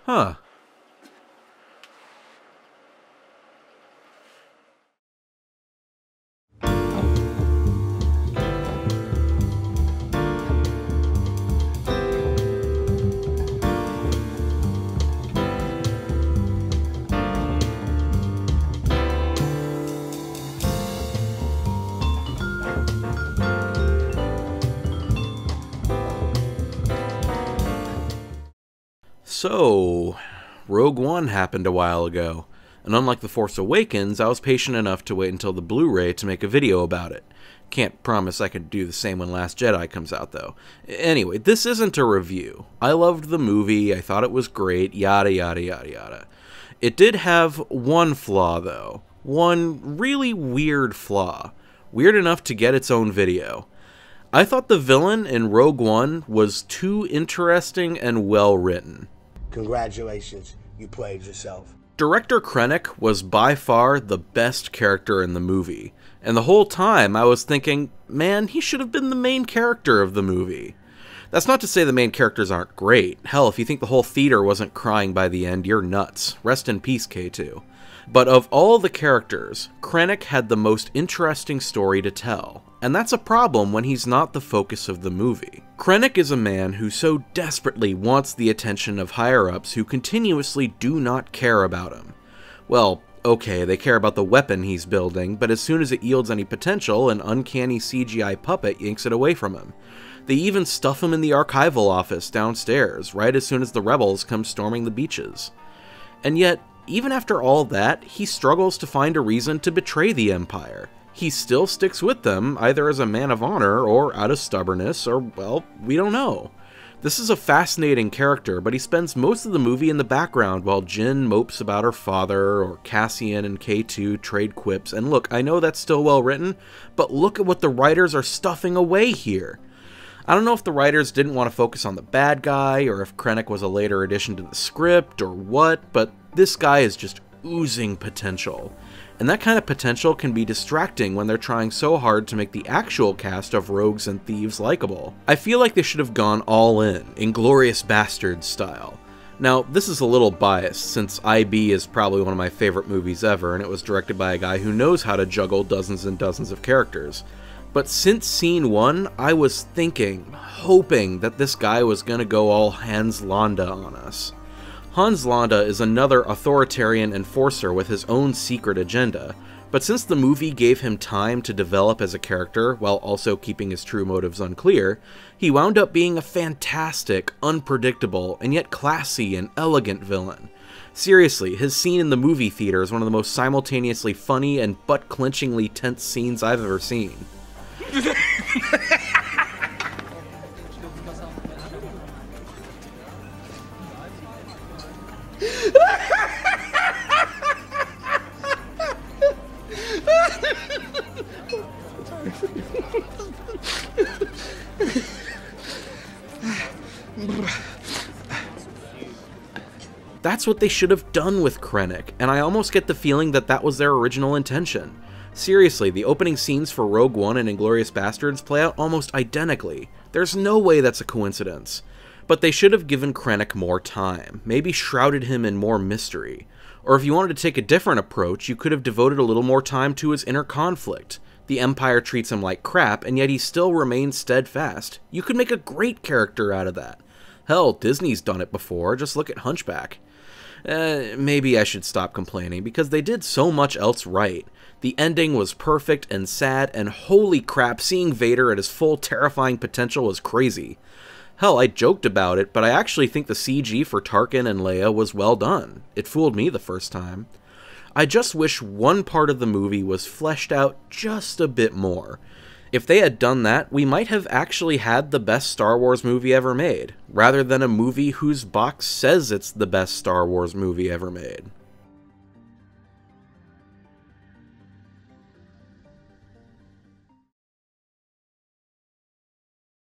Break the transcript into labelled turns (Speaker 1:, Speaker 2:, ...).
Speaker 1: Huh. So, Rogue One happened a while ago, and unlike The Force Awakens, I was patient enough to wait until the Blu-ray to make a video about it. Can't promise I could do the same when Last Jedi comes out, though. Anyway, this isn't a review. I loved the movie, I thought it was great, yada yada yada yada. It did have one flaw, though. One really weird flaw. Weird enough to get its own video. I thought the villain in Rogue One was too interesting and well written.
Speaker 2: Congratulations, you played yourself.
Speaker 1: Director Krennic was by far the best character in the movie, and the whole time I was thinking, man, he should have been the main character of the movie. That's not to say the main characters aren't great. Hell, if you think the whole theater wasn't crying by the end, you're nuts. Rest in peace, K2. But of all the characters, Krennic had the most interesting story to tell, and that's a problem when he's not the focus of the movie. Krennic is a man who so desperately wants the attention of higher-ups who continuously do not care about him. Well, okay, they care about the weapon he's building, but as soon as it yields any potential, an uncanny CGI puppet yanks it away from him. They even stuff him in the archival office downstairs, right as soon as the rebels come storming the beaches. And yet, even after all that, he struggles to find a reason to betray the Empire. He still sticks with them, either as a man of honor or out of stubbornness, or, well, we don't know. This is a fascinating character, but he spends most of the movie in the background while Jyn mopes about her father, or Cassian and K2 trade quips, and look, I know that's still well written, but look at what the writers are stuffing away here. I don't know if the writers didn't want to focus on the bad guy, or if Krennic was a later addition to the script, or what, but this guy is just oozing potential. And that kind of potential can be distracting when they're trying so hard to make the actual cast of rogues and thieves likable. I feel like they should have gone all in Inglourious Basterds style. Now, this is a little biased, since IB is probably one of my favorite movies ever, and it was directed by a guy who knows how to juggle dozens and dozens of characters. But since scene 1, I was thinking, hoping that this guy was gonna go all Hans Landa on us. Hans Landa is another authoritarian enforcer with his own secret agenda, but since the movie gave him time to develop as a character while also keeping his true motives unclear, he wound up being a fantastic, unpredictable, and yet classy and elegant villain. Seriously, his scene in the movie theater is one of the most simultaneously funny and butt-clenchingly tense scenes I've ever seen. That's what they should have done with Krennic, and I almost get the feeling that that was their original intention. Seriously, the opening scenes for Rogue One and Inglourious Basterds play out almost identically. There's no way that's a coincidence. But they should have given Krennic more time, maybe shrouded him in more mystery. Or if you wanted to take a different approach, you could have devoted a little more time to his inner conflict. The Empire treats him like crap, and yet he still remains steadfast. You could make a great character out of that. Hell, Disney's done it before, just look at Hunchback. Maybe I should stop complaining, because they did so much else right. The ending was perfect and sad, and holy crap, seeing Vader at his full terrifying potential was crazy. Hell, I joked about it, but I actually think the CG for Tarkin and Leia was well done. It fooled me the first time. I just wish one part of the movie was fleshed out just a bit more. If they had done that, we might have actually had the best Star Wars movie ever made, rather than a movie whose box says it's the best Star Wars movie ever made.